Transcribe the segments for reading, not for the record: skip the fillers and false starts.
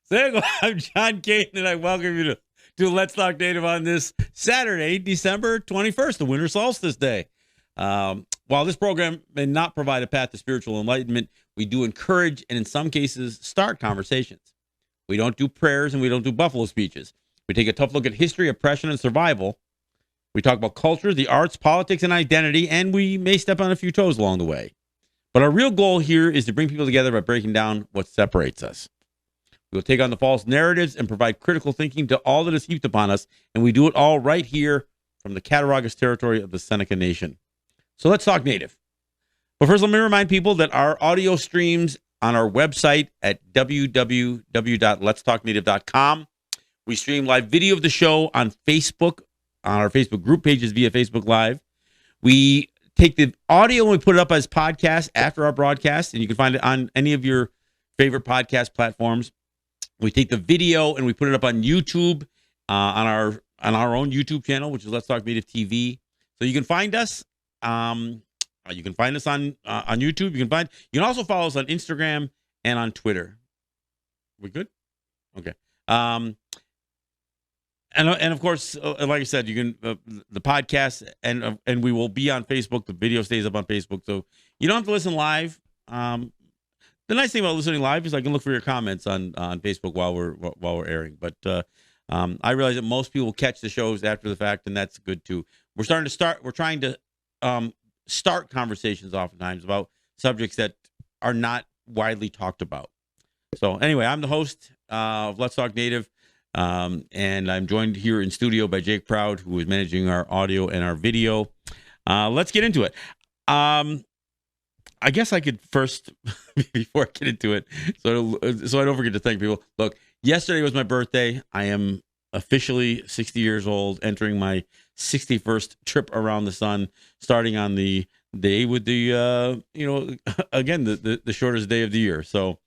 So I'm John Kane, and I welcome you to Let's Talk Native on this Saturday, December 21st, the winter solstice day. While this program may not provide a path to spiritual enlightenment, we do encourage and in some cases start conversations. We don't do prayers and we don't do buffalo speeches. We take a tough look at history, oppression, and survival. We talk about culture, the arts, politics, and identity, and we may step on a few toes along the way. But our real goal here is to bring people together by breaking down what separates us. We will take on the false narratives and provide critical thinking to all that is heaped upon us, and we do it all right here from the Cattaraugus territory of the Seneca Nation. So let's talk Native. But first, let me remind people that our audio streams on our website at www.letstalknative.com. We stream live video of the show on Facebook, on our Facebook group pages via Facebook Live. We take the audio and we put it up as podcasts after our broadcast, and you can find it on any of your favorite podcast platforms. We take the video and we put it up on YouTube, on our own YouTube channel, which is Let's Talk Native TV. So you can find us. You can find us on YouTube. You can also follow us on Instagram and on Twitter. We good? Okay. And of course, like I said, you can the podcast and we will be on Facebook. The video stays up on Facebook, so you don't have to listen live. The nice thing about listening live is I can look for your comments on Facebook while we're airing. But I realize that most people catch the shows after the fact, and that's good too. We're trying to start conversations oftentimes about subjects that are not widely talked about. So anyway, I'm the host of Let's Talk Native, and I'm joined here in studio by Jake Proud, who is managing our audio and our video. Let's get into it. I guess I could first, before I get into it, so I don't forget to thank people. Look, yesterday was my birthday. I am officially 60 years old, entering my 61st trip around the sun, starting on the day with the, again, the shortest day of the year. So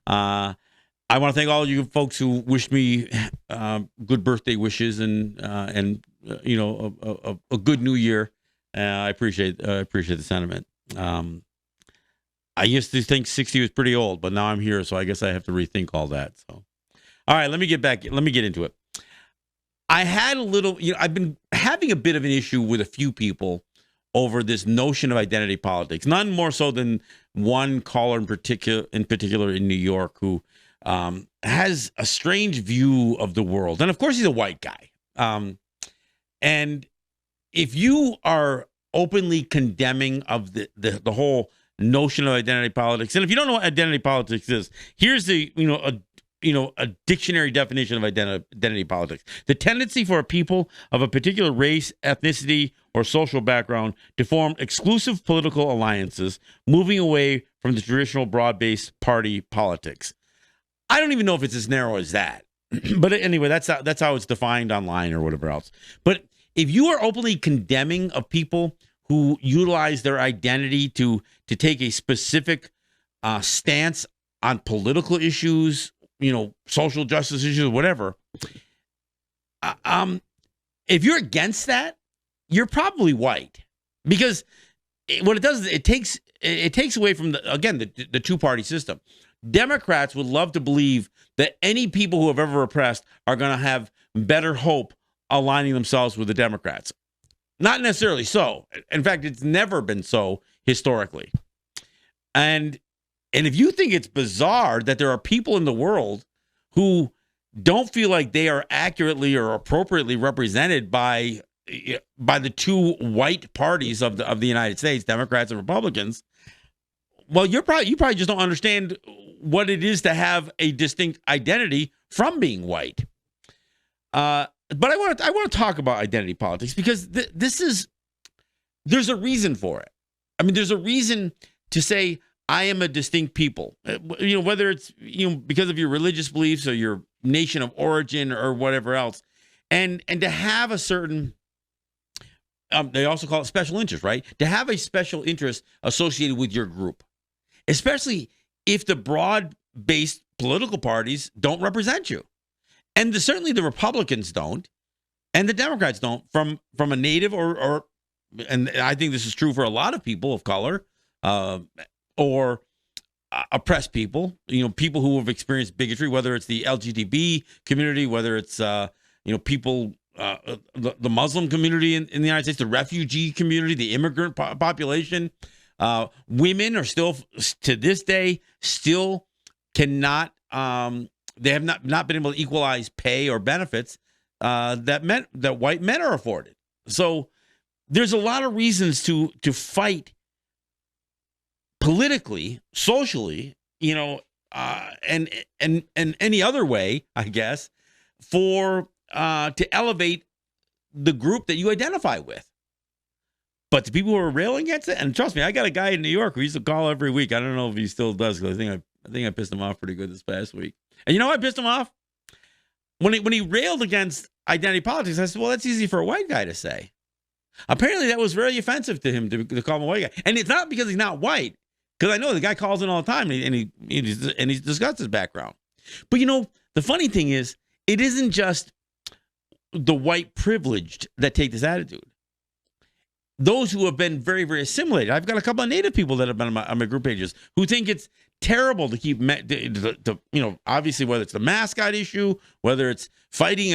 I want to thank all of you folks who wished me good birthday wishes and a good new year. I appreciate the sentiment. I used to think 60 was pretty old, but now I'm here, so I guess I have to rethink all that. So, all right, let me get into it. I had I've been having a bit of an issue with a few people over this notion of identity politics. None more so than one caller in particular in New York who has a strange view of the world, and of course he's a white guy. And if you are openly condemning of the whole notion of identity politics, and if you don't know what identity politics is, here's a dictionary definition of identity politics: the tendency for a people of a particular race, ethnicity, or social background to form exclusive political alliances, moving away from the traditional broad-based party politics. I don't even know if it's as narrow as that, but anyway, that's how it's defined online or whatever else. But if you are openly condemning of people who utilize their identity to take a specific stance on political issues, social justice issues, whatever. If you're against that, you're probably white, because what it does is it takes away from the two-party system. Democrats would love to believe that any people who have ever oppressed are going to have better hope aligning themselves with the Democrats. Not necessarily so. In fact, it's never been so historically. And if you think it's bizarre that there are people in the world who don't feel like they are accurately or appropriately represented by the two white parties of the United States, Democrats and Republicans, well, you probably just don't understand what it is to have a distinct identity from being white. But I want to talk about identity politics because there's a reason for it. I mean, there's a reason to say I am a distinct people. Whether it's because of your religious beliefs or your nation of origin or whatever else, and to have a certain they also call it special interest, right? To have a special interest associated with your group, especially if the broad-based political parties don't represent you. And certainly the Republicans don't, and the Democrats don't, from a native or and I think this is true for a lot of people of color, or oppressed people, people who have experienced bigotry, whether it's the LGBT community, whether it's, people, the Muslim community in the United States, the refugee community, the immigrant population. Women are still, to this day, still cannot, they have not been able to equalize pay or benefits that white men are afforded. So there's a lot of reasons to fight politically, socially, and any other way, I guess, for to elevate the group that you identify with. But the people who are railing against it, and trust me, I got a guy in New York who used to call every week. I don't know if he still does, because I think I pissed him off pretty good this past week. And you know what pissed him off? When he railed against identity politics, I said, well, that's easy for a white guy to say. Apparently, that was very offensive to him to call him a white guy. And it's not because he's not white, because I know the guy calls in all the time, and he's discussed his background. But the funny thing is, it isn't just the white privileged that take this attitude. Those who have been very, very assimilated. I've got a couple of Native people that have been on my group pages who think it's terrible to keep, obviously, whether it's the mascot issue, whether it's fighting,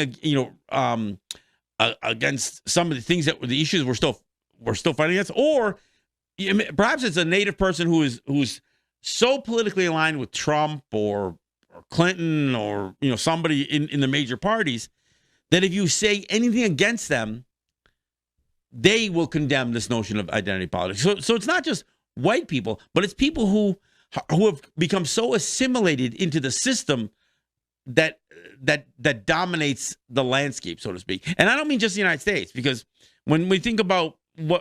against some of the things the issues we're still fighting against, or perhaps it's a Native person who's so politically aligned with Trump or Clinton or somebody in the major parties that if you say anything against them, they will condemn this notion of identity politics. So it's not just white people, but it's people who have become so assimilated into the system that dominates the landscape, so to speak. And I don't mean just the United States, because when we think about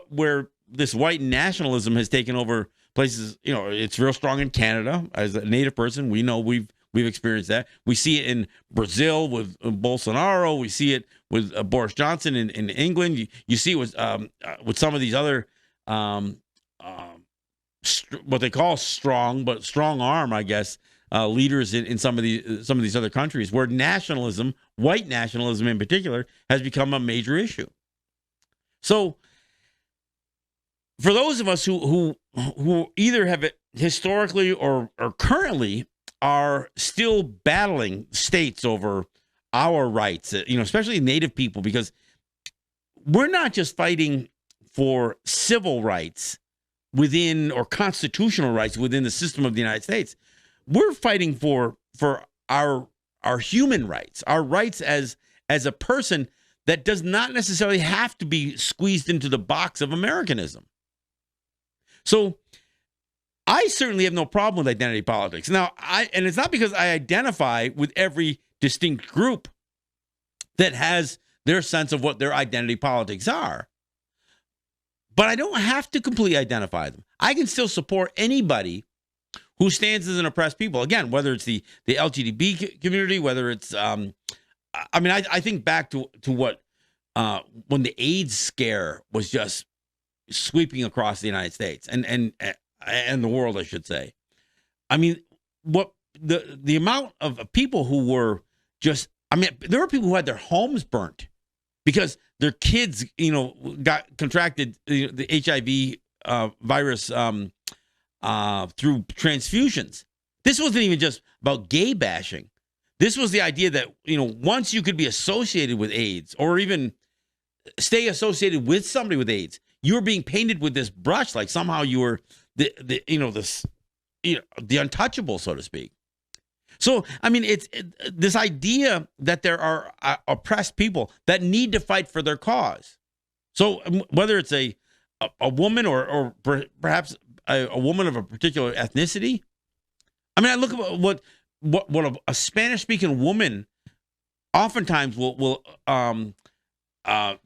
where this white nationalism has taken over places, it's real strong in Canada. As a Native person, we know we've experienced that. We see it in Brazil with Bolsonaro. We see it with Boris Johnson in England. You see it with some of these other what they call strong arm, I guess, leaders in some of these other countries where nationalism, white nationalism in particular, has become a major issue. So for those of us who either have it historically or currently are still battling states over our rights, especially Native people, because we're not just fighting for civil rights within or constitutional rights within the system of the United States. We're fighting for our human rights, our rights as a person that does not necessarily have to be squeezed into the box of Americanism. So I certainly have no problem with identity politics. Now, and it's not because I identify with every distinct group that has their sense of what their identity politics are. But I don't have to completely identify them. I can still support anybody who stands as an oppressed people. Again, whether it's the LGBT community, whether it's, I think back to what, when the AIDS scare was just sweeping across the United States and the world, I should say. I mean, what the amount of people who were just, there were people who had their homes burnt because their kids, got contracted the HIV virus through transfusions. This wasn't even just about gay bashing. This was the idea that, once you could be associated with AIDS or even stay associated with somebody with AIDS, you were being painted with this brush, like somehow you were the untouchable, so to speak. So, it's this idea that there are oppressed people that need to fight for their cause. So whether it's a woman or perhaps a woman of a particular ethnicity. I look at what a Spanish-speaking woman oftentimes will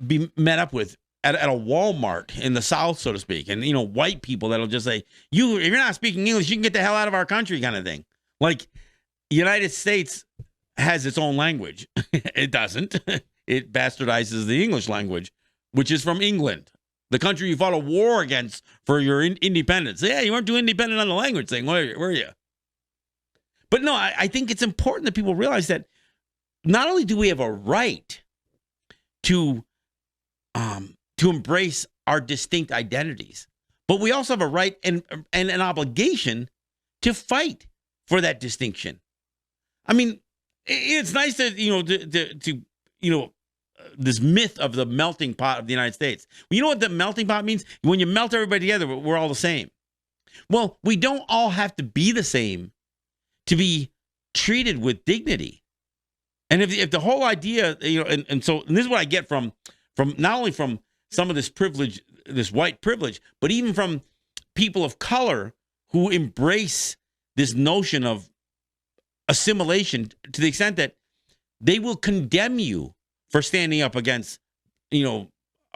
be met up with at a Walmart in the South, so to speak. And, white people that'll just say, if you're not speaking English, you can get the hell out of our country, kind of thing. Like, United States has its own language. It doesn't. It bastardizes the English language, which is from England, the country you fought a war against for your independence. Yeah, you weren't too independent on the language thing, were you? But no, I think it's important that people realize that not only do we have a right to embrace our distinct identities, but we also have a right and an obligation to fight for that distinction. I mean, it's nice that, this myth of the melting pot of the United States. Well, you know what the melting pot means? When you melt everybody together, we're all the same. Well, we don't all have to be the same to be treated with dignity. And if the whole idea, and this is what I get from not only from some of this privilege, this white privilege, but even from people of color who embrace this notion of assimilation to the extent that they will condemn you for standing up against, a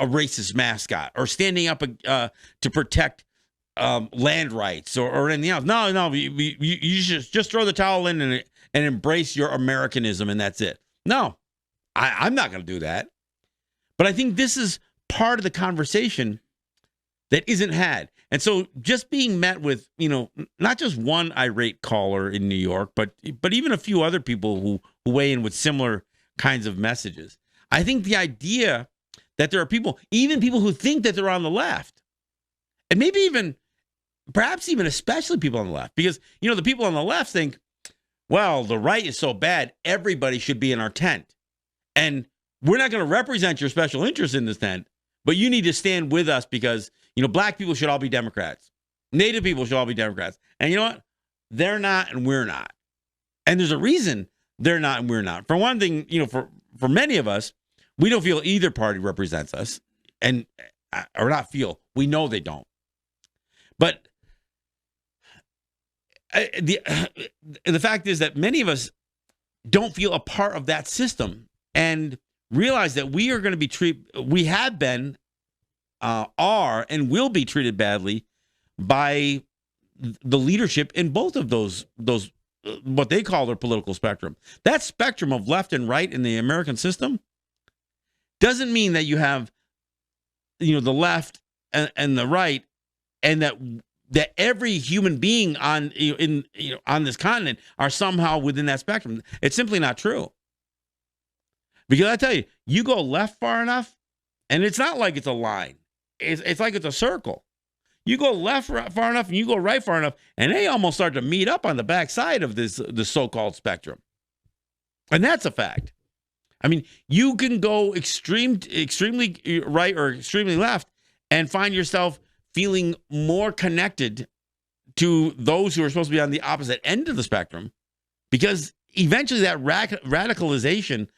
racist mascot or standing up to protect land rights or anything else. No, you should just throw the towel in and embrace your Americanism, and that's it. No, I'm not going to do that. But I think this is part of the conversation that isn't had. And so just being met with, not just one irate caller in New York, but even a few other people who weigh in with similar kinds of messages. I think the idea that there are people, even people who think that they're on the left, and maybe even, perhaps even especially people on the left, because, the people on the left think, well, the right is so bad, everybody should be in our tent. And we're not going to represent your special interests in this tent, but you need to stand with us because, black people should all be Democrats. Native people should all be Democrats. And you know what? They're not and we're not. And there's a reason they're not and we're not. For one thing, for many of us, we don't feel either party represents us. Or not feel. We know they don't. But the fact is that many of us don't feel a part of that system and realize that we are going to be we have been, are, and will be treated badly by the leadership in both of those what they call their political spectrum. That spectrum of left and right in the American system doesn't mean that you have, the left and the right, and that every human being on this continent are somehow within that spectrum. It's simply not true. Because I tell you, you go left far enough, and it's not like it's a line. It's like it's a circle. You go left far enough, and you go right far enough, and they almost start to meet up on the backside of the so-called spectrum. And that's a fact. I mean, you can go extremely right or extremely left and find yourself feeling more connected to those who are supposed to be on the opposite end of the spectrum, because eventually that radicalization,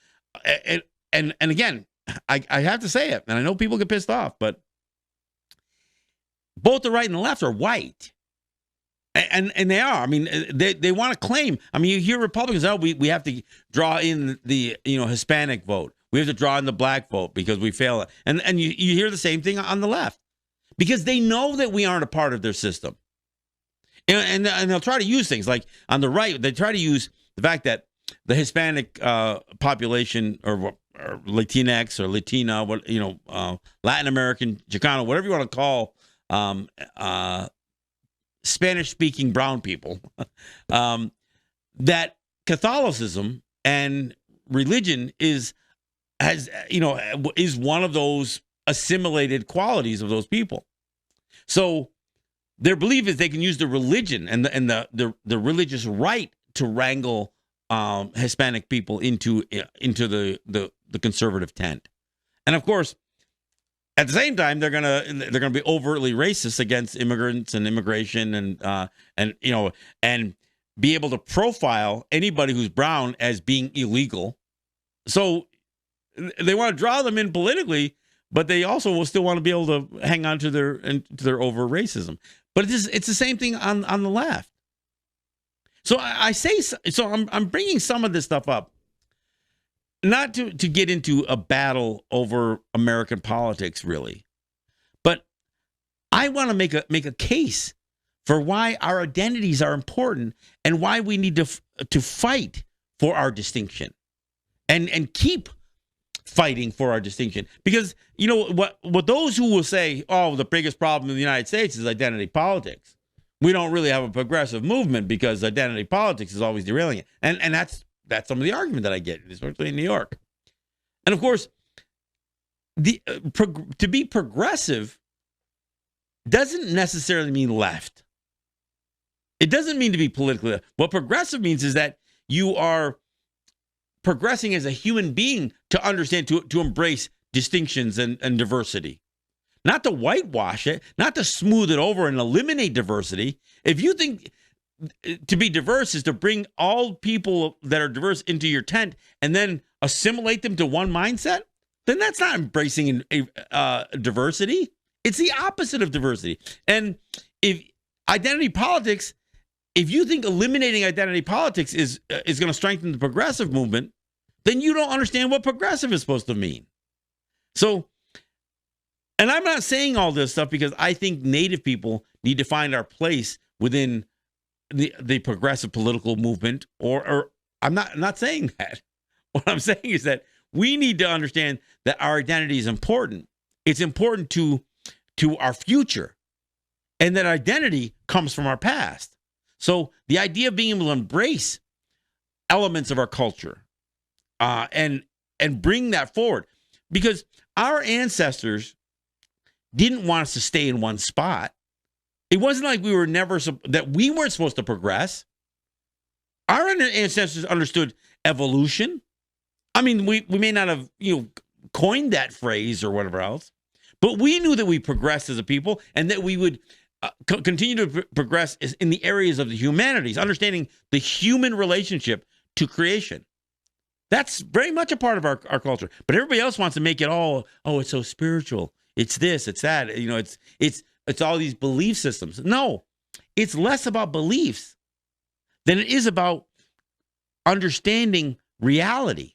and again, I have to say it, and I know people get pissed off, but both the right and the left are white. And they are. I mean, they want to claim. I mean, you hear Republicans, we have to draw in the Hispanic vote. We have to draw in the black vote because we fail it. And you hear the same thing on the left, because they know that we aren't a part of their system. And they'll try to use things like on the right, they try to use the fact that the Hispanic population or Latinx or Latina, Latin American, Chicano, whatever you want to call Spanish-speaking brown people, that Catholicism and religion is one of those assimilated qualities of those people. So their belief is they can use the religion and the religious right to wrangle Hispanic people into the conservative tent. And of course, at the same time, they're gonna be overtly racist against immigrants and immigration and be able to profile anybody who's brown as being illegal. So they want to draw them in politically, but they also will still want to be able to hang on to their over racism. But it's the same thing on the left. So I'm bringing some of this stuff up, not to get into a battle over American politics, really, but I want to make a case for why our identities are important and why we need to fight for our distinction and keep fighting for our distinction. Because what those who will say, oh, the biggest problem in the United States is identity politics. We don't really have a progressive movement because identity politics is always derailing it. And that's some of the argument that I get, especially in New York. And of course, to be progressive doesn't necessarily mean left. It doesn't mean to be politically. What progressive means is that you are progressing as a human being to understand, to embrace distinctions and diversity. Not to whitewash it, not to smooth it over and eliminate diversity. If you think to be diverse is to bring all people that are diverse into your tent and then assimilate them to one mindset, then that's not embracing diversity. It's the opposite of diversity. And if identity politics, if you think eliminating identity politics is going to strengthen the progressive movement, then you don't understand what progressive is supposed to mean. So, and I'm not saying all this stuff because I think Native people need to find our place within the progressive political movement, or I'm not saying that. What I'm saying is that we need to understand that our identity is important. It's important to our future, and that identity comes from our past. So the idea of being able to embrace elements of our culture and bring that forward, because our ancestors didn't want us to stay in one spot. It wasn't like we weren't supposed to progress. Our ancestors understood evolution. I mean, we may not have coined that phrase or whatever else, but we knew that we progressed as a people and that we would continue to progress in the areas of the humanities, understanding the human relationship to creation. That's very much a part of our culture. But everybody else wants to make it all, it's so spiritual. It's this, it's that. It's all these belief systems. No, it's less about beliefs than it is about understanding reality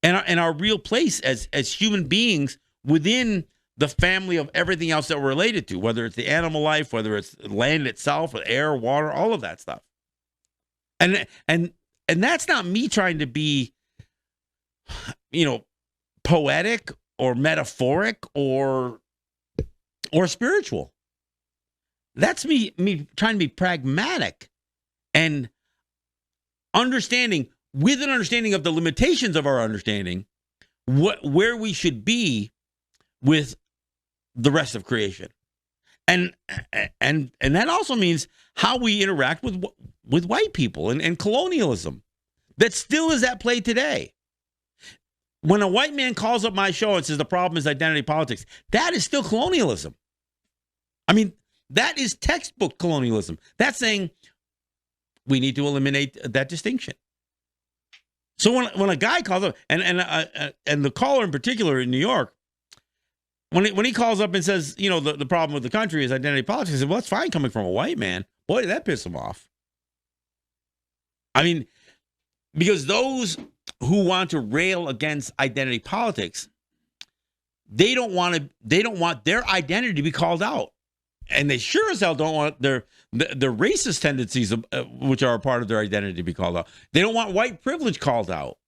and our real place as human beings within the family of everything else that we're related to, whether it's the animal life, whether it's land itself, air, water, all of that stuff. And that's not me trying to be, poetic or metaphoric or spiritual. That's me trying to be pragmatic and understanding, with an understanding of the limitations of our understanding, where we should be with the rest of creation. And that also means how we interact with white people and colonialism that still is at play today. When a white man calls up my show and says the problem is identity politics, that is still colonialism. I mean, that is textbook colonialism. That's saying we need to eliminate that distinction. So when a guy calls up, and the caller in particular in New York, when he calls up and says, the problem with the country is identity politics, I said, well, that's fine coming from a white man. Boy, did that piss him off. I mean, because those who want to rail against identity politics, they don't want their identity to be called out. And they sure as hell don't want their racist tendencies, which are a part of their identity, to be called out. They don't want white privilege called out.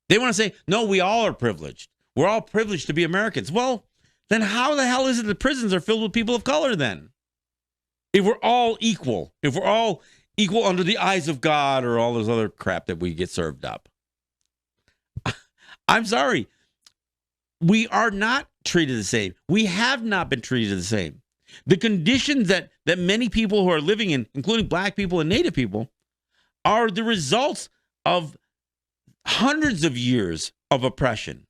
They want to say, no, we all are privileged. We're all privileged to be Americans. Well, then how the hell is it the prisons are filled with people of color then? If we're all equal, under the eyes of God or all this other crap that we get served up. I'm sorry. We are not treated the same. We have not been treated the same. The conditions that many people who are living in, including black people and Native people, are the results of hundreds of years of oppression.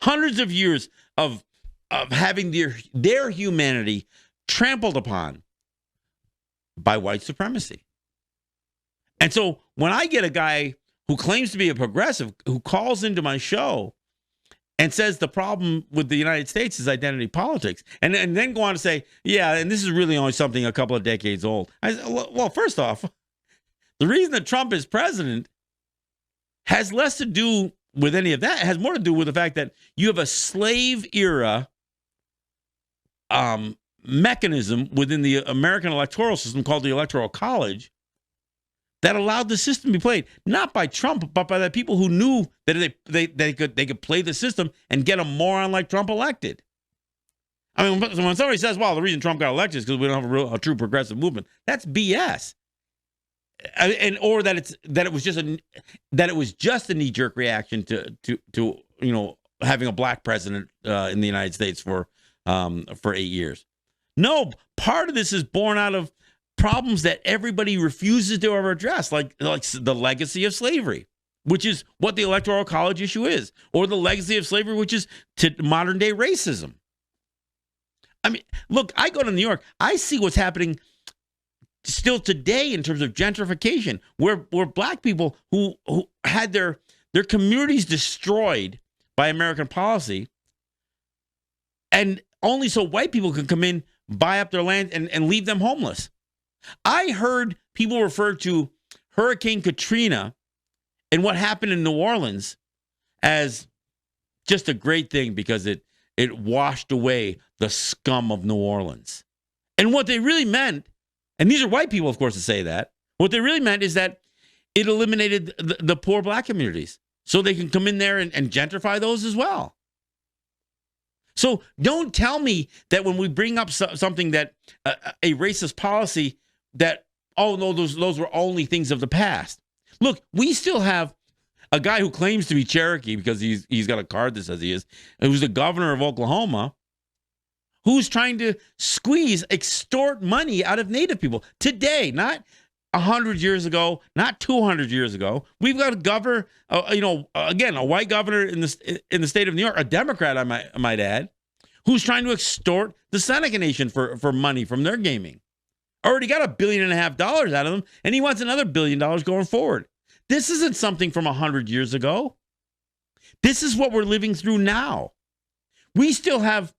Hundreds of years of having their humanity trampled upon by white supremacy. And so when I get a guy who claims to be a progressive who calls into my show and says the problem with the United States is identity politics, and then go on to say, yeah, and this is really only something a couple of decades old. I said, well, first off, the reason that Trump is president has less to do with any of that. It has more to do with the fact that you have a slave era mechanism within the American electoral system called the Electoral College that allowed the system to be played, not by Trump, but by the people who knew that they could play the system and get a moron like Trump elected. I mean, when somebody says, well, the reason Trump got elected is because we don't have a true progressive movement, that's BS. Or that it was just a knee-jerk reaction to having a black president in the United States for 8 years. No, part of this is born out of problems that everybody refuses to ever address, like the legacy of slavery, which is what the Electoral College issue is, or the legacy of slavery, which is to modern day racism. I mean, look, I go to New York. I see what's happening still today in terms of gentrification, where black people who had their communities destroyed by American policy, and only so white people can come in, buy up their land, and leave them homeless. I heard people refer to Hurricane Katrina and what happened in New Orleans as just a great thing because it washed away the scum of New Orleans. And what they really meant, and these are white people, of course, to say that, what they really meant is that it eliminated the poor black communities so they can come in there and gentrify those as well. So don't tell me that when we bring up something that a racist policy that, oh, no, those were only things of the past. Look, we still have a guy who claims to be Cherokee because he's got a card that says he is, and who's the governor of Oklahoma, who's trying to extort money out of Native people today, not 100 years ago, not 200 years ago. We've got a governor, again, a white governor in the state of New York, a Democrat, I might add, who's trying to extort the Seneca Nation for money from their gaming. Already got $1.5 billion out of them, and he wants another $1 billion going forward. This isn't something from 100 years ago. This is what we're living through now. We still have,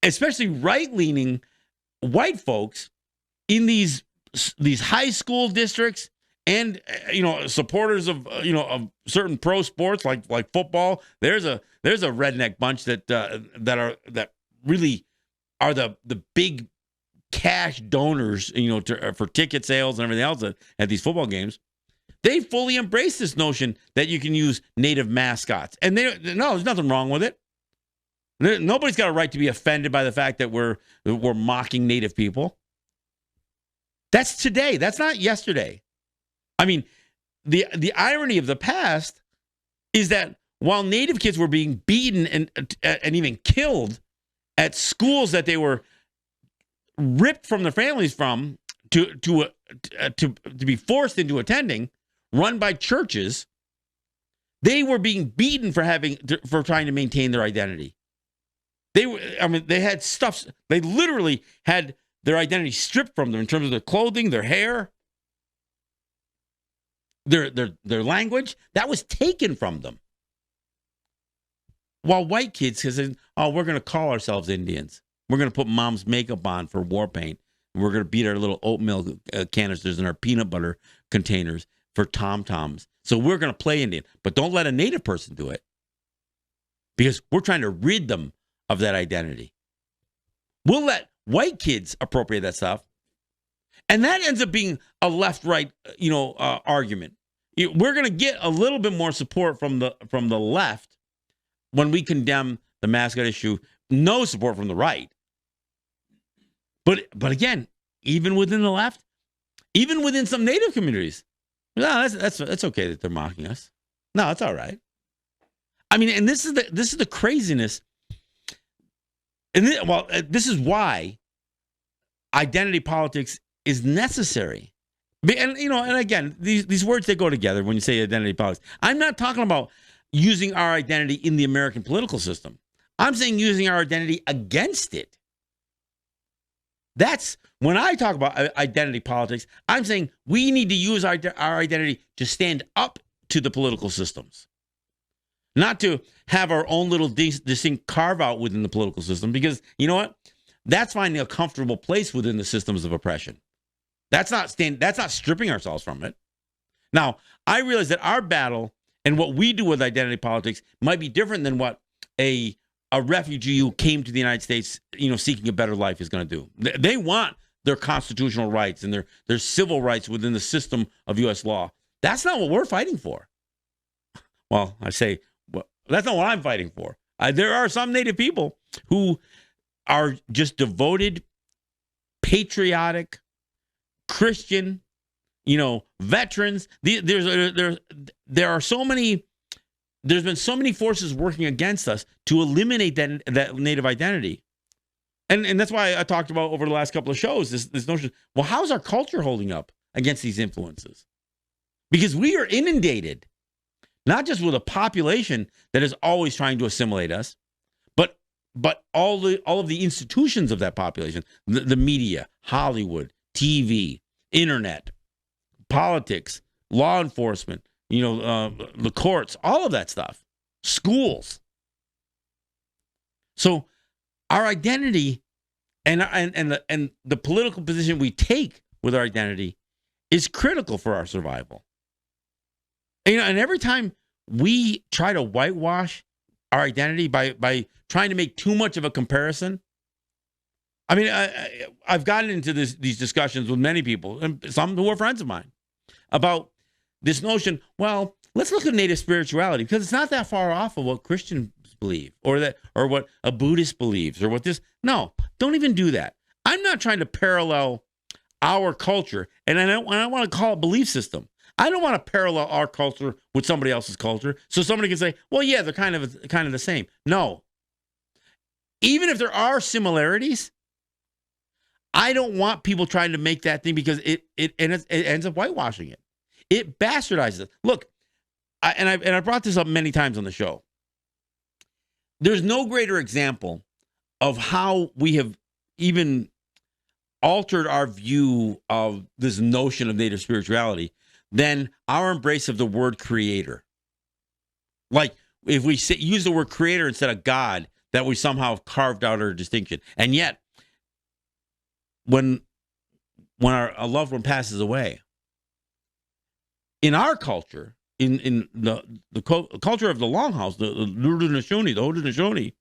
especially right-leaning white folks in these high school districts, and supporters of of certain pro sports like football. There's a redneck bunch that really are the big cash donors, for ticket sales and everything else at these football games. They fully embrace this notion that you can use native mascots, and there's nothing wrong with it. Nobody's got a right to be offended by the fact that we're mocking native people. That's today. That's not yesterday. I mean, the irony of the past is that while native kids were being beaten and even killed at schools that they were ripped from their families from to be forced into attending, run by churches, they were being beaten for trying to maintain their identity. They had stuff. They literally had their identity stripped from them in terms of their clothing, their hair, their language. That was taken from them. While white kids said, "Oh, we're going to call ourselves Indians. We're going to put mom's makeup on for war paint. We're going to beat our little oatmeal canisters and our peanut butter containers for tom-toms. So we're going to play Indian. But don't let a native person do it, because we're trying to rid them of that identity. We'll let white kids appropriate that stuff, and that ends up being a left-right, argument. We're going to get a little bit more support from the left when we condemn the mascot issue. No support from the right. But again, even within the left, even within some native communities, no, that's okay that they're mocking us. No, it's all right. I mean, and this is the craziness. And this is why identity politics is necessary. And again, these words, they go together when you say identity politics. I'm not talking about using our identity in the American political system. I'm saying using our identity against it. That's when I talk about identity politics. I'm saying we need to use our identity to stand up to the political systems, not to have our own little distinct carve out within the political system, because you know what? That's finding a comfortable place within the systems of oppression. That's not stripping ourselves from it. Now, I realize that our battle and what we do with identity politics might be different than what a refugee who came to the United States, seeking a better life is going to do. They want their constitutional rights and their civil rights within the system of U.S. law. That's not what we're fighting for. Well, I say, that's not what I'm fighting for. There are some Native people who are just devoted, patriotic, Christian, veterans. There are so many. There's been so many forces working against us to eliminate that Native identity. And that's why I talked about over the last couple of shows this notion. Well, how's our culture holding up against these influences? Because we are inundated, not just with a population that is always trying to assimilate us, but all of the institutions of that population, the media, Hollywood, TV, internet, politics, law enforcement, the courts, all of that stuff, schools. So our identity and the political position we take with our identity is critical for our survival. And every time we try to whitewash our identity by trying to make too much of a comparison, I mean, I've gotten into these discussions with many people, and some who are friends of mine, about this notion. Well, let's look at native spirituality because it's not that far off of what Christians believe, or what a Buddhist believes, or what this. No, don't even do that. I'm not trying to parallel our culture, and I don't want to call it belief system. I don't want to parallel our culture with somebody else's culture, so somebody can say, "Well, yeah, they're kind of the same." No, even if there are similarities, I don't want people trying to make that thing because it ends up whitewashing it. It bastardizes it. Look, I brought this up many times on the show. There's no greater example of how we have even altered our view of this notion of native spirituality than our embrace of the word creator. Like, if we use the word creator instead of God, that we somehow have carved out our distinction. And yet, when a loved one passes away, in our culture, in the culture of the Longhouse, the Haudenosaunee,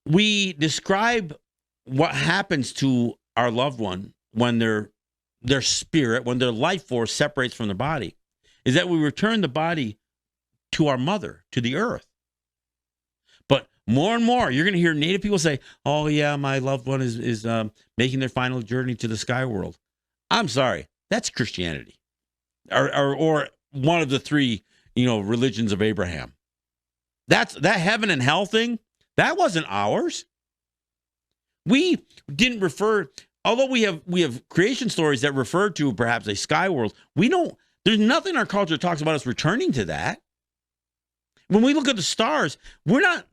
we describe what happens to our loved one when their spirit, when their life force separates from the body, is that we return the body to our mother, to the earth. But more and more, you're going to hear Native people say, "Oh yeah, my loved one is making their final journey to the sky world." I'm sorry, that's Christianity, or one of the three, religions of Abraham. That heaven and hell thing, that wasn't ours. We didn't refer, although we have creation stories that refer to perhaps a sky world. There's nothing in our culture that talks about us returning to that. When we look at the stars, we're not,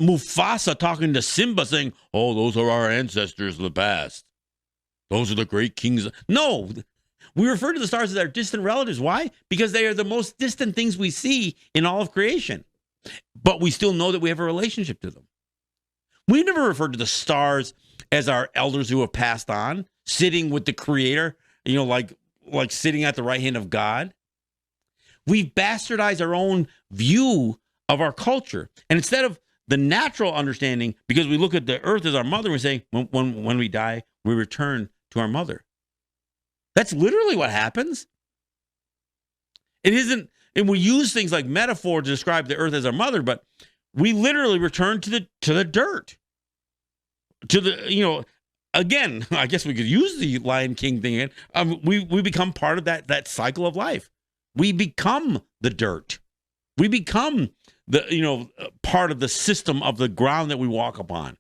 Mufasa talking to Simba saying, "Oh, those are our ancestors of the past. Those are the great kings." No, we refer to the stars as our distant relatives. Why? Because they are the most distant things we see in all of creation. But we still know that we have a relationship to them. We never referred to the stars as our elders who have passed on, sitting with the Creator, like sitting at the right hand of God. We've bastardized our own view of our culture. And instead of the natural understanding, because we look at the earth as our mother, we're saying when we die, we return to our mother. That's literally what happens. It isn't, and we use things like metaphor to describe the earth as our mother, but we literally return to the dirt. To the, again, I guess we could use the Lion King thing again. We become part of that cycle of life. We become the dirt. We become the, part of the system of the ground that we walk upon.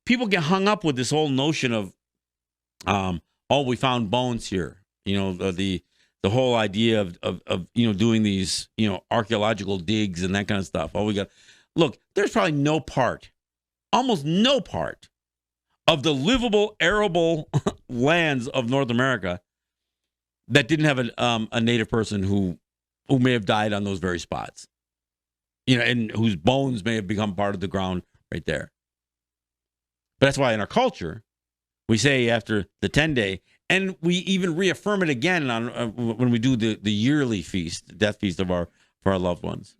People get hung up with this whole notion of, we found bones here. The whole idea of doing these, archaeological digs and that kind of stuff. Look, there's probably almost no part of the livable, arable lands of North America that didn't have a native person who may have died on those very spots, and whose bones may have become part of the ground right there. But that's why in our culture, we say after the 10-day, and we even reaffirm it again on when we do the yearly feast, death feast for our loved ones.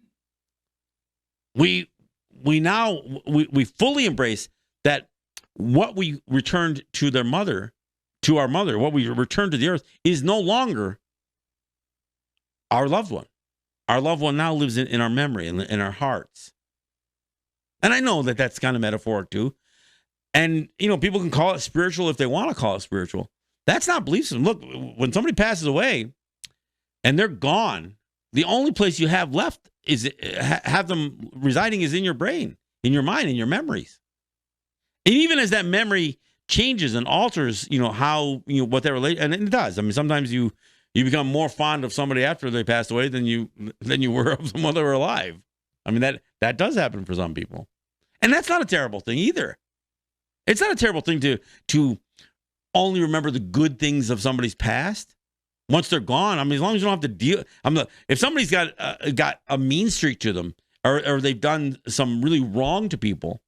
We fully embrace that what we returned to our mother, what we returned to the earth, is no longer our loved one. Our loved one now lives in our memory, in our hearts. And I know that that's kind of metaphoric too. And, people can call it spiritual if they want to call it spiritual. That's not belief system. Look, when somebody passes away and they're gone the only place you have left is have them residing is in your brain, in your mind, in your memories. And even as that memory changes and alters, how, what that relate, and it does. I mean, sometimes you become more fond of somebody after they passed away than you were of them while they were alive. I mean, that does happen for some people. And that's not a terrible thing either. It's not a terrible thing to only remember the good things of somebody's past. Once they're gone, I mean, as long as you don't have to deal. If somebody's got a mean streak to them, or they've done some really wrong to people,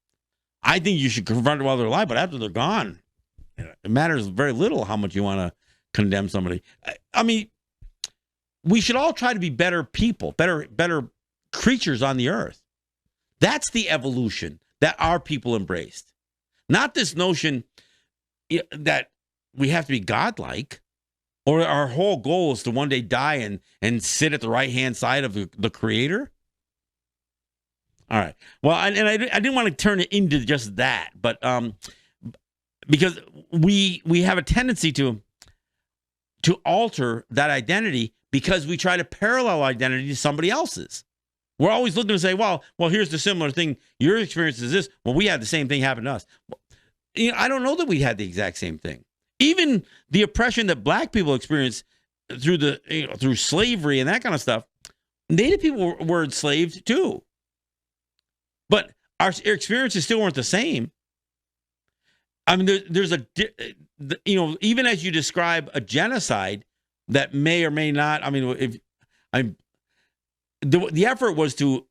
I think you should confront it while they're alive. But after they're gone, it matters very little how much you want to condemn somebody. I mean, we should all try to be better people, better creatures on the earth. That's the evolution that our people embraced. Not this notion that we have to be godlike. Or our whole goal is to one day die and sit at the right-hand side of the Creator? All right. Well, I didn't want to turn it into just that, but because we have a tendency to alter that identity because we try to parallel identity to somebody else's. We're always looking to say, well, here's the similar thing. Your experience is this. Well, we had the same thing happen to us. I don't know that we had the exact same thing. Even the oppression that black people experienced through slavery and that kind of stuff, Native people were enslaved too. But our experiences still weren't the same. I mean, there's even as you describe a genocide that may or may not. I mean, the effort was to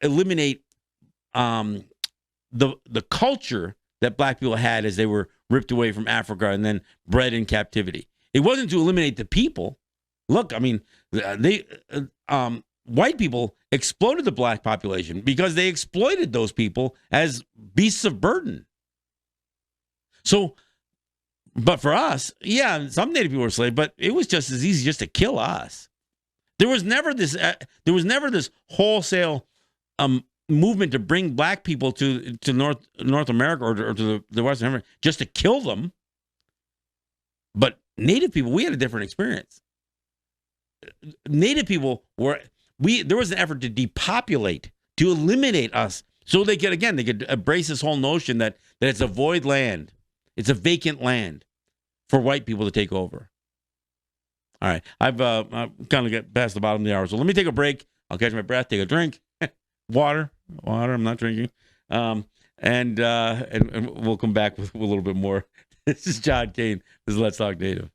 eliminate the culture that black people had as they were ripped away from Africa and then bred in captivity. It wasn't to eliminate the people. Look, I mean, white people exploited the black population because they exploited those people as beasts of burden. So, but for us, yeah, some Native people were slaves, but it was just as easy just to kill us. There was never this wholesale movement to bring black people to North America or to the Western Hemisphere just to kill them. But Native people, we had a different experience. Native people there was an effort to depopulate, to eliminate us, so they could embrace this whole notion that it's a void land, it's a vacant land for white people to take over. All right, I've kind of got past the bottom of the hour, so let me take a break. I'll catch my breath, take a drink. Water. I'm not drinking, and we'll come back with a little bit more. This is John Kane. This is Let's Talk Native.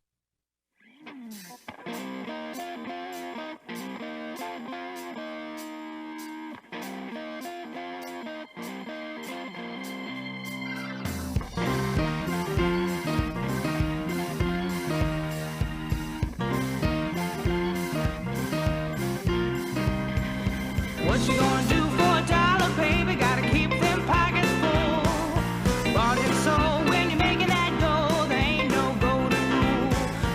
What you gonna do for $1, baby? Gotta keep them pockets full. Bought and sold when you're making that dough. There ain't no golden rule.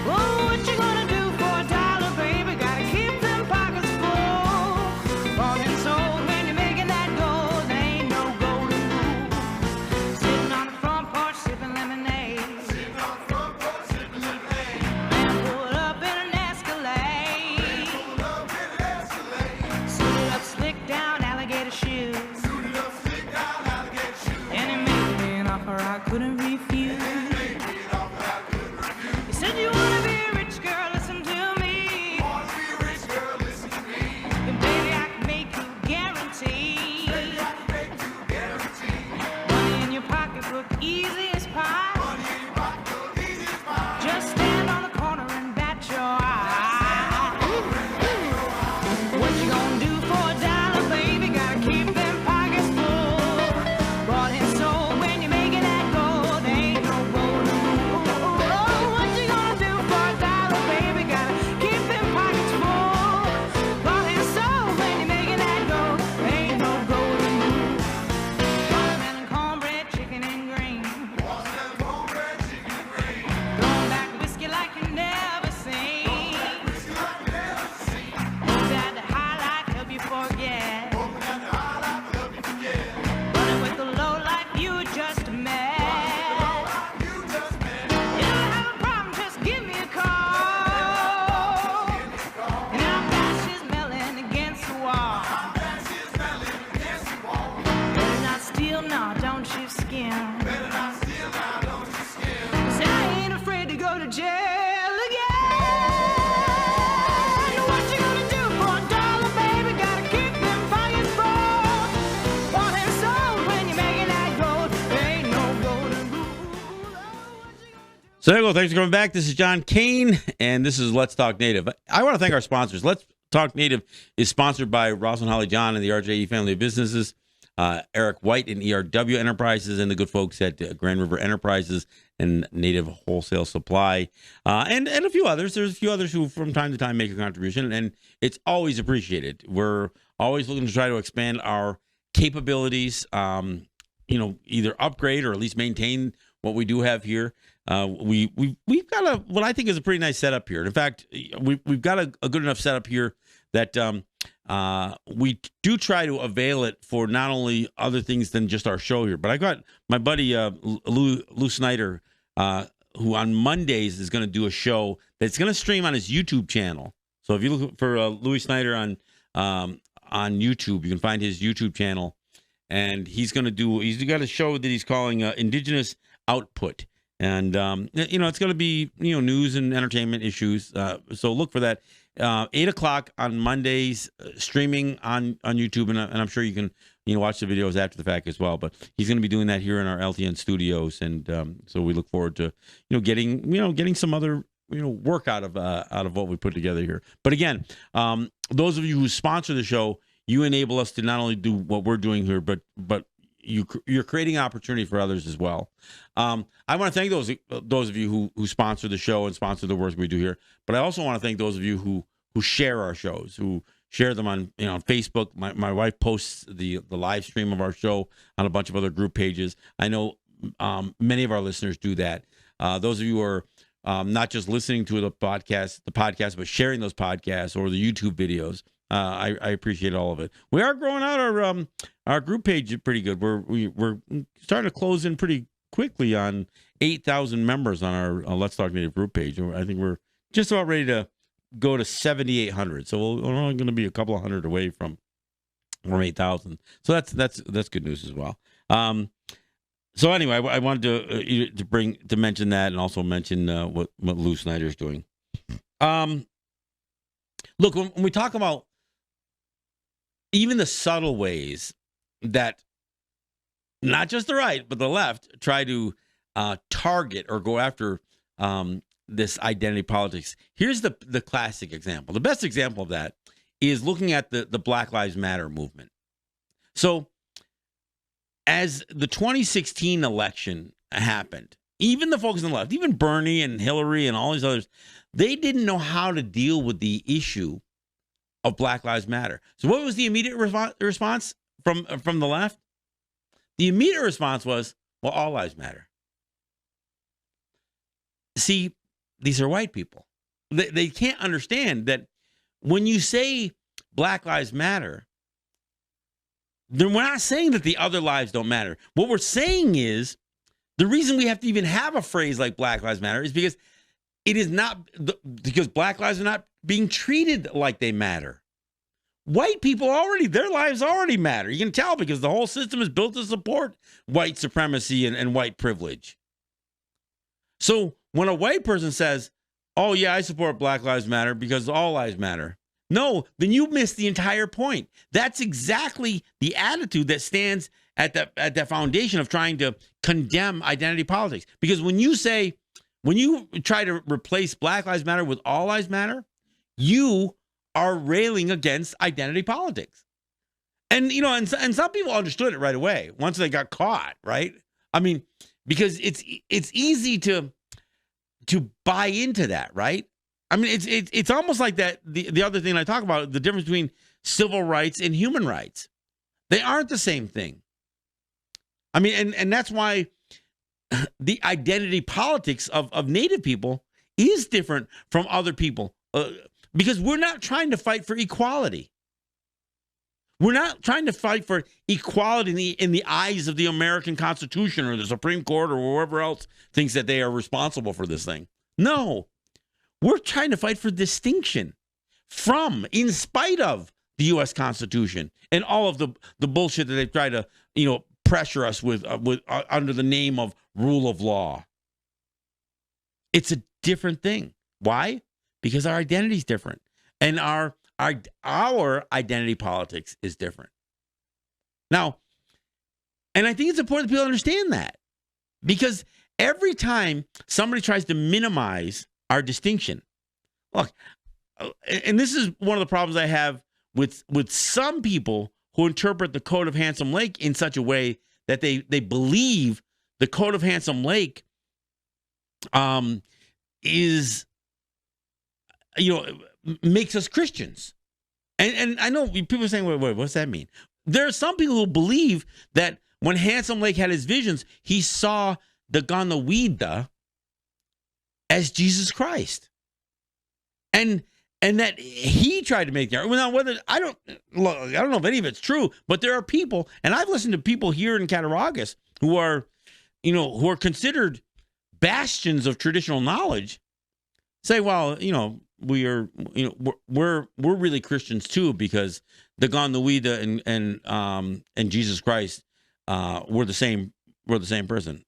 Oh, what you gonna do for $1, baby? Gotta keep them pockets full. Bought and sold when you're making that dough. There ain't no golden rule. Sitting on the front porch sipping lemonade. And pulled up in an Escalade. Suited up, slick down, alligator shoes. And he made me an offer I couldn't refuse. He said, you wanna be a rich girl, listen to me. And baby, I can make you guarantee. Money in your pocketbook, easy as pie. Just stand on the corner and bat your eye. What you gonna do for $1, baby? Gotta keep them pockets full. Bought and sold when you're making that gold. Ain't skin. Better not steal now, don't you skin. 'Cause I ain't afraid to go to jail again. What you gonna do for $1, baby? Gotta keep them pockets full. Bought and sold when you're making that gold. There ain't no golden rule. Oh, what you gonna do? So there you go. Thanks for coming back. This is John Kane, and this is Let's Talk Native. I want to thank our sponsors. Let's Talk Native is sponsored by Ross and Holly John and the RJE family of businesses, Eric White and ERW Enterprises, and the good folks at Grand River Enterprises and Native Wholesale Supply, and a few others. There's a few others who from time to time make a contribution, and it's always appreciated. We're always looking to try to expand our capabilities, either upgrade or at least maintain what we do have here. We've got what I think is a pretty nice setup here. In fact, we've got a good enough setup here that we do try to avail it for not only other things than just our show here. But I got my buddy Lou Snyder, who on Mondays is going to do a show that's going to stream on his YouTube channel. So if you look for Louis Snyder on YouTube, you can find his YouTube channel, and he's got a show that he's calling Indigenous Output. And, it's going to be, news and entertainment issues. So look for that. 8 o'clock on Mondays, streaming on YouTube. And I'm sure you can, watch the videos after the fact as well. But he's going to be doing that here in our LTN studios. And so we look forward to, getting some other, work out of what we put together here. But again, those of you who sponsor the show, you enable us to not only do what we're doing here, but you're creating opportunity for others as well. I want to thank those of you who sponsor the show and sponsor the work we do here. But I also want to thank those of you who share our shows, who share them on on Facebook. My wife posts the live stream of our show on a bunch of other group pages. I know many of our listeners do that. Those of you who are not just listening to the podcast, but sharing those podcasts or the YouTube videos. I appreciate all of it. We are growing out our group page pretty good. We're starting to close in pretty quickly on 8,000 members on our Let's Talk Native group page. I think we're just about ready to go to 7,800. So we're only going to be a couple of hundred away from 8,000. So that's good news as well. So anyway, I wanted to mention that and also mention what Lou Snyder's doing. Look, when we talk about even the subtle ways that not just the right, but the left try to target or go after this identity politics. Here's the classic example. The best example of that is looking at the Black Lives Matter movement. So as the 2016 election happened, even the folks on the left, even Bernie and Hillary and all these others, they didn't know how to deal with the issue of Black Lives Matter. So what was the immediate response from the left? The immediate response was, well, all lives matter. See, these are white people. They can't understand that when you say Black Lives Matter, then we're not saying that the other lives don't matter. What we're saying is the reason we have to even have a phrase like Black Lives Matter is because Black lives are not being treated like they matter. White people their lives already matter. You can tell because the whole system is built to support white supremacy and white privilege. So when a white person says, oh yeah, I support Black Lives Matter because all lives matter. No, then you missed the entire point. That's exactly the attitude that stands at the foundation of trying to condemn identity politics. Because when you try to replace Black Lives Matter with all lives matter, you are railing against identity politics. And, and some people understood it right away once they got caught, right? I mean, because it's easy to buy into that, right? I mean, it's almost like that. The other thing I talk about, the difference between civil rights and human rights. They aren't the same thing. I mean, and that's why the identity politics of Native people is different from other people because we're not trying to fight for equality. We're not trying to fight for equality in the eyes of the American Constitution or the Supreme Court or whoever else thinks that they are responsible for this thing. No, we're trying to fight for distinction in spite of the U.S. Constitution and all of the bullshit that they've tried to, pressure us with under the name of rule of law. It's a different thing. Why? Because our identity is different, and our identity politics is different. Now, and I think it's important that people understand that, because every time somebody tries to minimize our distinction, look, and this is one of the problems I have with some people who interpret the Code of Handsome Lake in such a way that they believe the Code of Handsome Lake is, makes us Christians. And I know people are saying, wait, what's that mean? There are some people who believe that when Handsome Lake had his visions, he saw the Ganawida as Jesus Christ. And that he tried to make the argument. Now, whether I don't know if any of it's true, but there are people, and I've listened to people here in Cattaraugus who are considered bastions of traditional knowledge, say, well, we're really Christians too, because the Ganawida and Jesus Christ were the same person.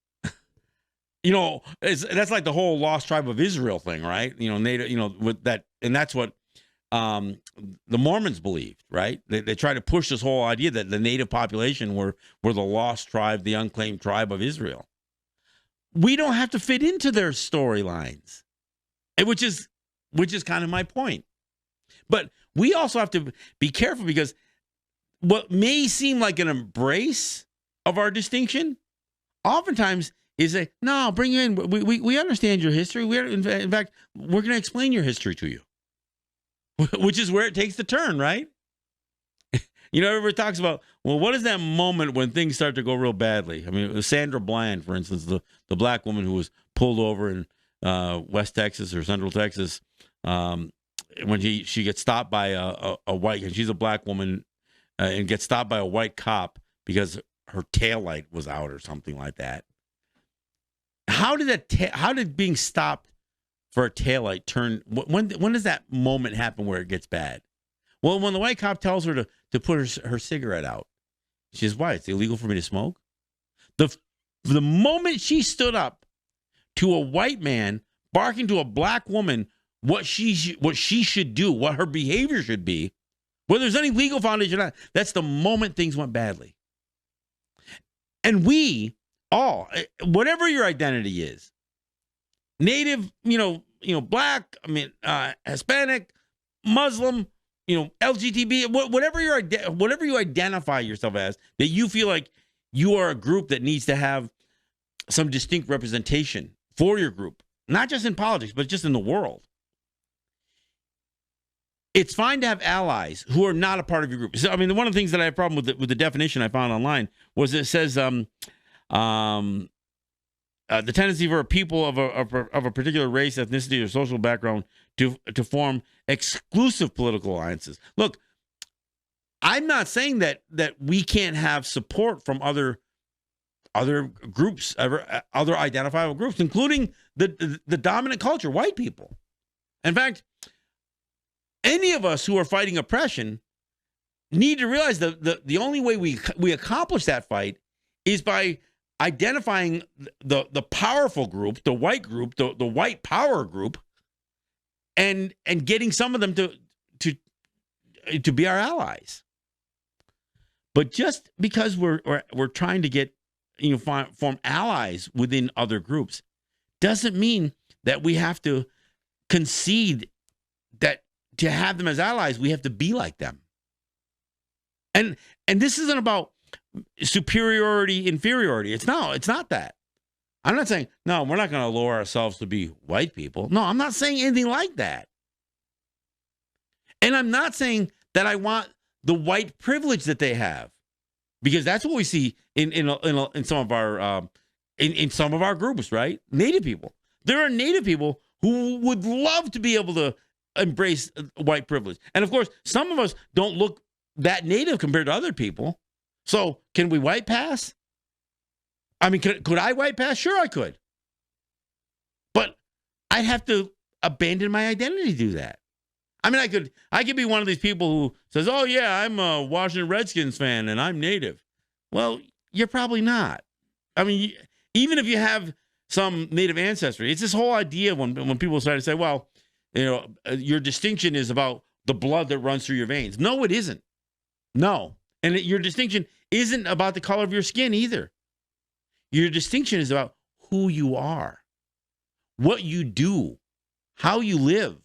That's like the whole lost tribe of Israel thing, right? Native, with that, and that's what the Mormons believed, right? They try to push this whole idea that the native population were the lost tribe, the unclaimed tribe of Israel. We don't have to fit into their storylines, which is kind of my point. But we also have to be careful, because what may seem like an embrace of our distinction, oftentimes is no, bring you in. We understand your history. In fact, we're going to explain your history to you, which is where it takes the turn, right? Everybody talks about, well, what is that moment when things start to go real badly? I mean, Sandra Bland, for instance, the black woman who was pulled over in West Texas or Central Texas, when she gets stopped by a white, and she's a black woman, and gets stopped by a white cop because her taillight was out or something like that. How did being stopped for a taillight turn? When does that moment happen where it gets bad? Well, when the white cop tells her to put her cigarette out, she says, "Why? It's illegal for me to smoke." The moment she stood up to a white man barking to a black woman what she should do, what her behavior should be, whether there's any legal foundation or not, that's the moment things went badly. And we all, whatever your identity is, native, black, Hispanic, Muslim, LGBT, whatever you identify yourself as, that you feel like you are a group that needs to have some distinct representation for your group, not just in politics, but just in the world. It's fine to have allies who are not a part of your group. So, one of the things that I have a problem with the definition I found online was it says the tendency for a people of a particular race, ethnicity, or social background to form exclusive political alliances. Look, I'm not saying that we can't have support from other groups, other identifiable groups, including the dominant culture, white people. In fact, any of us who are fighting oppression need to realize that the only way we accomplish that fight is by identifying the powerful group, the white group, the white power group, and getting some of them to be our allies. But just because we're trying to get form allies within other groups doesn't mean that we have to concede that to have them as allies we have to be like them. And this isn't about superiority, inferiority. It's not that. I'm not saying, no, we're not going to lower ourselves to be white people. No, I'm not saying anything like that. And I'm not saying that I want the white privilege that they have, because that's what we see in some of our in some of our groups, right? Native people. There are Native people who would love to be able to embrace white privilege, and of course, some of us don't look that Native compared to other people. So, can we white pass? Could I white pass? Sure, I could. But I'd have to abandon my identity to do that. I could be one of these people who says, "Oh yeah, I'm a Washington Redskins fan and I'm Native." Well, You're probably not. I mean, even if you have some native ancestry, it's this whole idea when people start to say, well, your distinction is about the blood that runs through your veins. No, it isn't. No. And your distinction isn't about the color of your skin either. Your distinction is about who you are, what you do, how you live,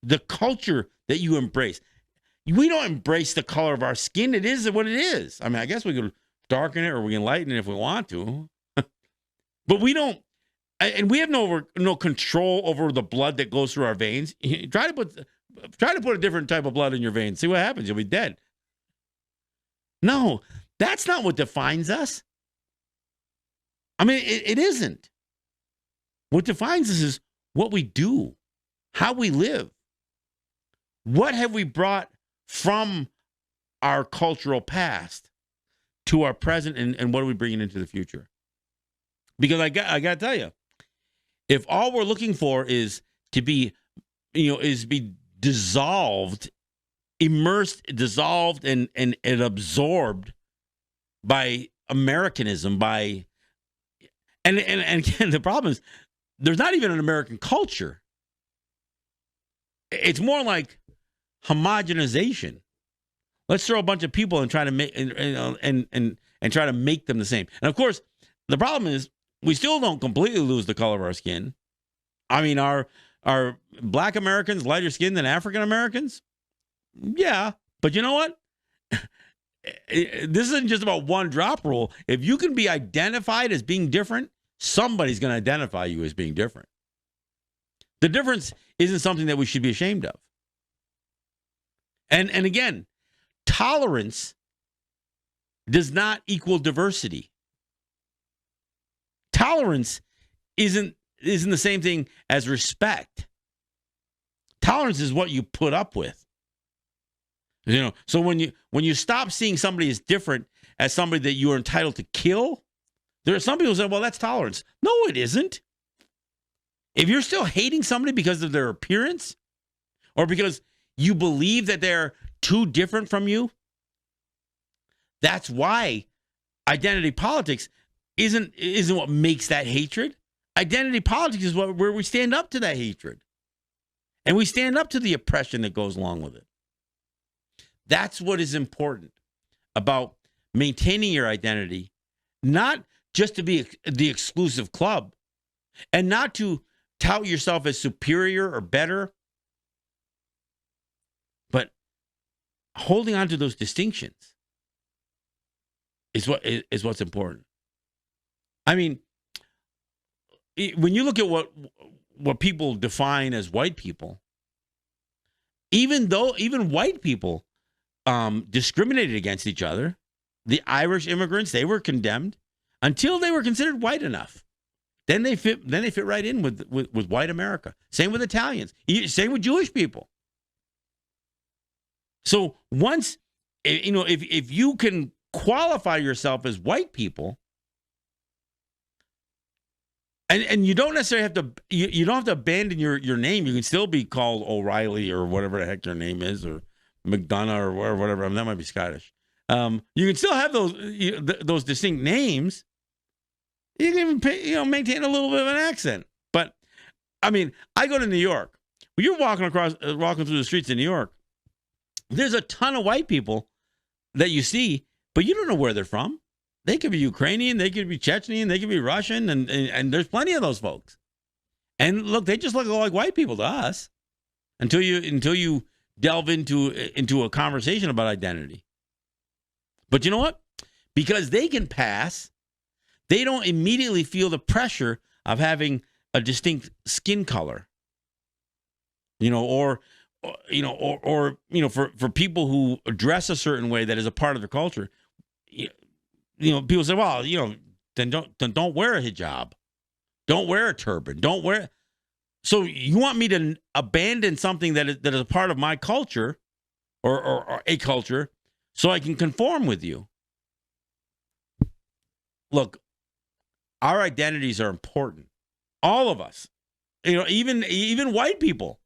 the culture that you embrace. We don't embrace the color of our skin. It is what it is. I mean, I guess we could darken it or we can lighten it if we want to. But we don't, and we have no control over the blood that goes through our veins. Try to put a different type of blood in your veins. See what happens. You'll be dead. No, that's not what defines us. I mean, it isn't. What defines us is what we do, how we live. What have we brought from our cultural past to our present, and what are we bringing into the future? Because I got to tell you, if all we're looking for is to be, dissolved, immersed, dissolved, and absorbed by Americanism, and again, the problem is there's not even an American culture. It's more like homogenization. Let's throw a bunch of people and try to make and try to make them the same. And of course, the problem is we still don't completely lose the color of our skin. I mean, are Black Americans lighter skinned than African Americans? Yeah, but you know what? This isn't just about one drop rule. If you can be identified as being different, somebody's going to identify you as being different. The difference isn't something that we should be ashamed of. And again, tolerance does not equal diversity. Tolerance isn't the same thing as respect. Tolerance is what you put up with. So when you stop seeing somebody as different as somebody that you are entitled to kill, there are some people who say, well, that's tolerance. No, it isn't. If you're still hating somebody because of their appearance or because you believe that they're too different from you, that's why identity politics isn't what makes that hatred. Identity politics is where we stand up to that hatred. And we stand up to the oppression that goes along with it. That's what is important about maintaining your identity, not just to be the exclusive club and not to tout yourself as superior or better, but holding on to those distinctions is what's important. I mean, when you look at what people define as white people, even white people discriminated against each other. The Irish immigrants, they were condemned until they were considered white enough. Then they fit right in with white America. Same with Italians. Same with Jewish people. So once, if you can qualify yourself as white people, and you don't necessarily have to, you don't have to abandon your name. You can still be called O'Reilly or whatever the heck your name is, or McDonough or whatever. I mean, that might be Scottish. You can still have those distinct names. You can even maintain a little bit of an accent. But I mean, I go to New York. When you're walking through the streets of New York, there's a ton of white people that you see, but you don't know where they're from. They could be Ukrainian, they could be Chechnyan, they could be Russian, and there's plenty of those folks. And look, they just look like white people to us until you delve into a conversation about identity. But you know what? Because they can pass, they don't immediately feel the pressure of having a distinct skin color. Or for people who dress a certain way that is a part of their culture, people say, well, then don't wear a hijab, don't wear a turban, don't wear. So you want me to abandon something that is a part of my culture, or a culture, so I can conform with you? Look, our identities are important. All of us, even white people.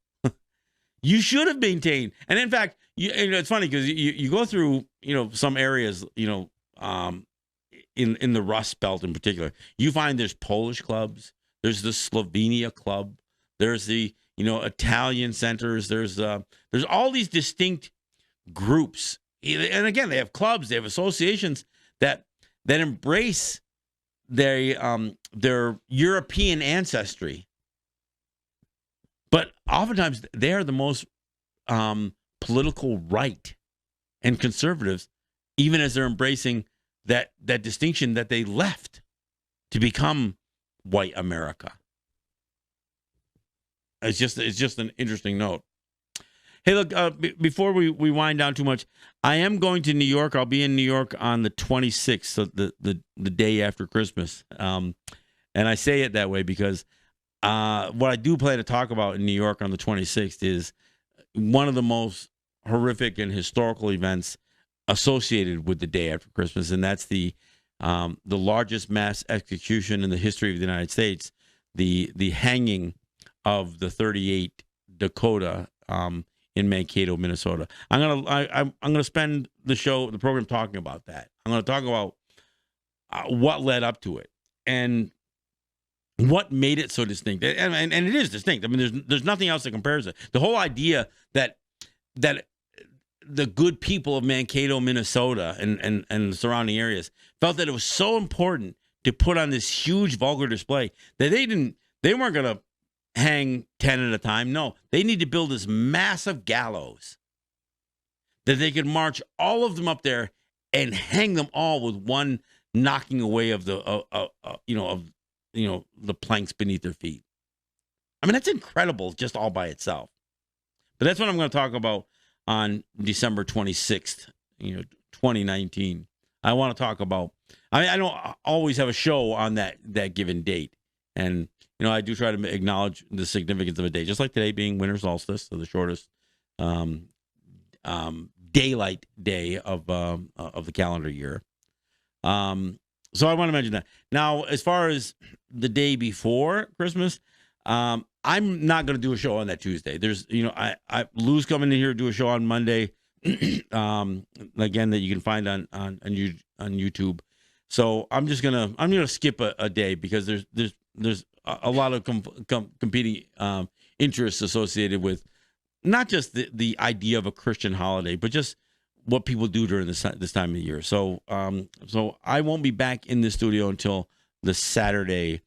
You should have maintained. And in fact, it's funny because you go through, some areas, in the Rust Belt in particular. You find there's Polish clubs, there's the Slovenia club, there's the Italian centers, there's all these distinct groups, and again they have clubs, they have associations that embrace their European ancestry, but oftentimes they are the most political right and conservatives, even as they're embracing that distinction that they left to become white America. It's just an interesting note. Hey, look, before we wind down too much, I am going to New York. I'll be in New York on the 26th, so the day after Christmas. And I say it that way because what I do plan to talk about in New York on the 26th is one of the most horrific and historical events associated with the day after Christmas, and that's the largest mass execution in the history of the United States, the hanging of the 38 Dakota in Mankato, Minnesota. I'm gonna spend the program talking about that. I'm gonna talk about what led up to it and what made it so distinct. And it is distinct. I mean, there's nothing else that compares it. The whole idea that the good people of Mankato, Minnesota, and the surrounding areas felt that it was so important to put on this huge vulgar display that they weren't gonna hang 10 at a time. No, they need to build this massive gallows that they could march all of them up there and hang them all with one knocking away of the the planks beneath their feet. I mean, that's incredible just all by itself. But that's what I'm going to talk about on December 26th, 2019. I want to talk about, I don't always have a show on that given date. And, I do try to acknowledge the significance of a day, just like today being winter solstice, so the shortest daylight day of the calendar year. So I want to mention that. Now, as far as the day before Christmas, I'm not going to do a show on that Tuesday. There's, Lou's coming in here to do a show on Monday, again, that you can find on YouTube. So I'm gonna skip a day because there's a lot of competing interests associated with not just the idea of a Christian holiday, but just what people do during this time of the year. So I won't be back in the studio until the Saturday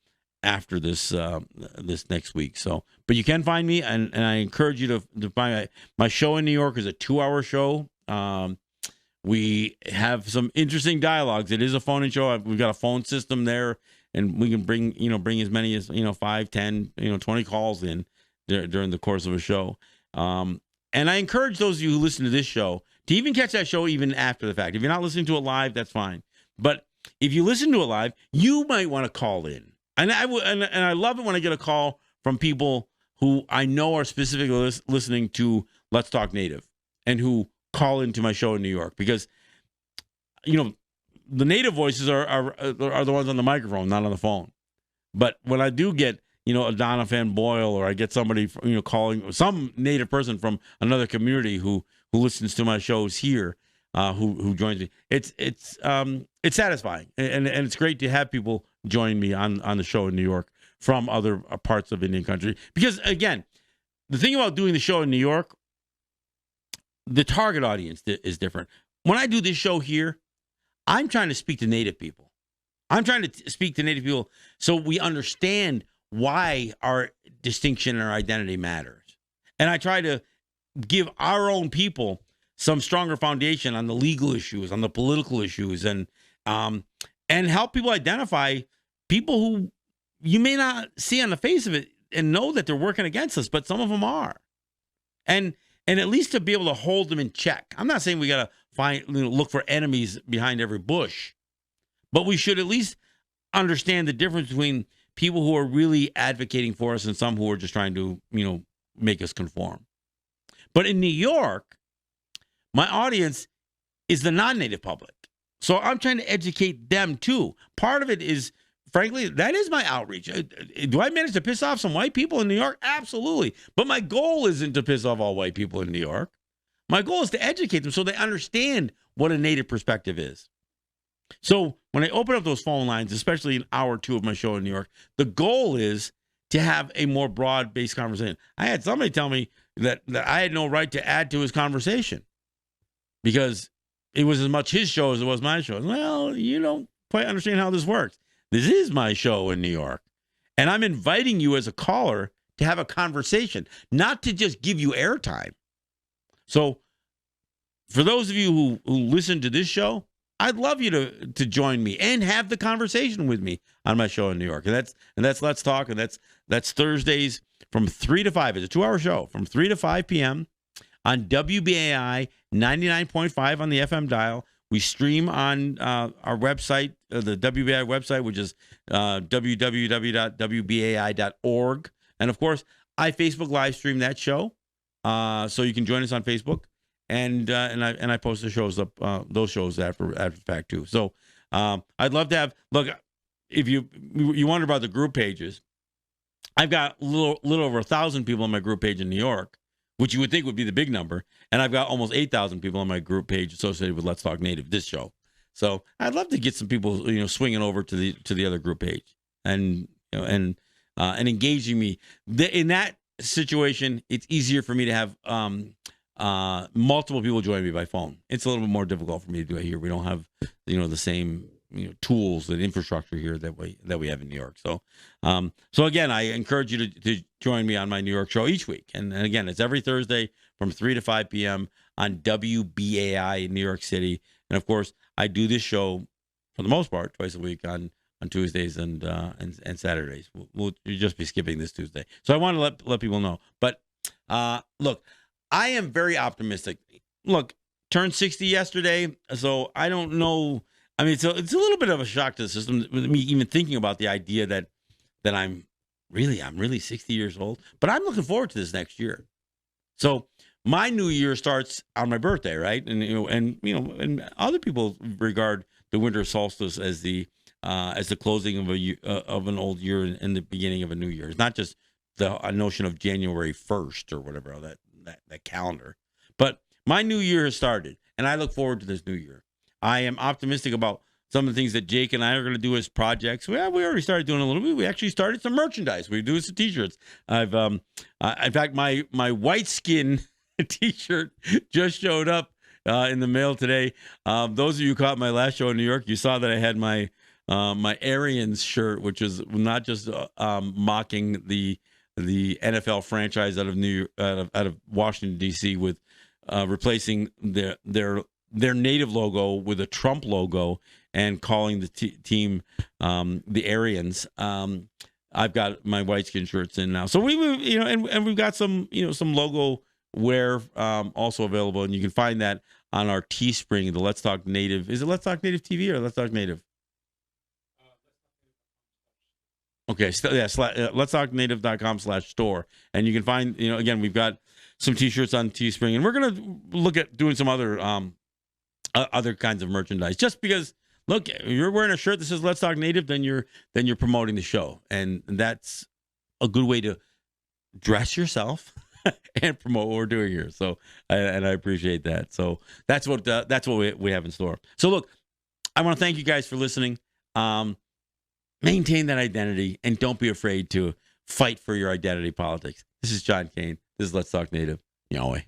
after this next week. So, but you can find me, and I encourage you to find my show in New York is a 2-hour show. We have some interesting dialogues. It is a phone-in show. We've got a phone system there, and we can bring as many as 5, 10, 20 calls in during the course of a show. And I encourage those of you who listen to this show to even catch that show even after the fact. If you're not listening to it live, that's fine. But if you listen to it live, you might want to call in. And I love it when I get a call from people who I know are specifically listening to Let's Talk Native and who call into my show in New York, because the native voices are the ones on the microphone, not on the phone. But when I do get a Donna Van Boyle, or I get somebody calling, some native person from another community who listens to my shows here, who joins me, it's satisfying, and it's great to have people join me on the show in New York from other parts of Indian country. Because again, the thing about doing the show in New York, the target audience is different. When I do this show here, I'm trying to speak to Native people. I'm trying to speak to Native people so we understand why our distinction and our identity matters. And I try to give our own people some stronger foundation on the legal issues, on the political issues, and help people identify people who you may not see on the face of it and know that they're working against us, but some of them are. And at least to be able to hold them in check. I'm not saying we got to look for enemies behind every bush, but we should at least understand the difference between people who are really advocating for us and some who are just trying to, make us conform. But in New York, my audience is the non-native public. So I'm trying to educate them too. Part of it is, frankly, that is my outreach. Do I manage to piss off some white people in New York? Absolutely. But my goal isn't to piss off all white people in New York. My goal is to educate them so they understand what a native perspective is. So when I open up those phone lines, especially in hour 2 of my show in New York, the goal is to have a more broad-based conversation. I had somebody tell me that I had no right to add to his conversation because it was as much his show as it was my show. Well, you don't quite understand how this works. This is my show in New York, and I'm inviting you as a caller to have a conversation, not to just give you airtime. So for those of you who listen to this show, I'd love you to join me and have the conversation with me on my show in New York. And that's Let's Talk, and that's Thursdays from 3 to 5. It's a 2-hour show from 3 to 5 p.m. on WBAI 99.5 on the FM dial. We stream on our website, the WBAI website, which is www.wbai.org. And of course, I Facebook live stream that show, so you can join us on Facebook. And I post the shows up, those shows after the fact too. So I'd love to have, look, if you wonder about the group pages, I've got a little over 1,000 people on my group page in New York, which you would think would be the big number, and I've got almost 8,000 people on my group page associated with Let's Talk Native, this show. So I'd love to get some people, swinging over to the other group page and engaging me in that situation. It's easier for me to have multiple people join me by phone. It's a little bit more difficult for me to do it here. We don't have, the same, tools and infrastructure here that we have in New York. So, so again, I encourage you to join me on my New York show each week. And again, it's every Thursday from 3 to 5 p.m. on WBAI in New York City. And of course, I do this show for the most part twice a week on Tuesdays and Saturdays. We'll just be skipping this Tuesday. So I want to let people know. But look, I am very optimistic. Look, turned 60 yesterday, so I don't know. I mean, it's a little bit of a shock to the system, with me even thinking about the idea that I'm really 60 years old. But I'm looking forward to this next year. So my new year starts on my birthday, right? And other people regard the winter solstice as the closing of an old year and the beginning of a new year. It's not just the notion of January 1st or whatever that calendar. But my new year has started, and I look forward to this new year. I am optimistic about some of the things that Jake and I are going to do as projects. Well, we already started doing a little bit. We actually started some merchandise. We do some T-shirts. I've, in fact, my white skin T-shirt just showed up in the mail today. Those of you who caught my last show in New York, you saw that I had my Arians shirt, which is not just mocking the NFL franchise out of Washington D.C. with replacing their native logo with a Trump logo and calling the team the Aryans. I've got my white skin shirts in now, so and we've got some some logo wear also available, and you can find that on our Teespring. The Let's Talk Native, is it Let's Talk Native TV or Let's Talk Native? Okay, letstalknative.com/store. And you can find, again, we've got some T-shirts on Teespring, and we're going to look at doing some other kinds of merchandise. Just because, look, if you're wearing a shirt that says Let's Talk Native, then you're promoting the show. And that's a good way to dress yourself and promote what we're doing here. So, and I appreciate that. So that's what we have in store. So look, I want to thank you guys for listening. Maintain that identity, and don't be afraid to fight for your identity politics. This is John Kane. This is Let's Talk Native. Yahweh.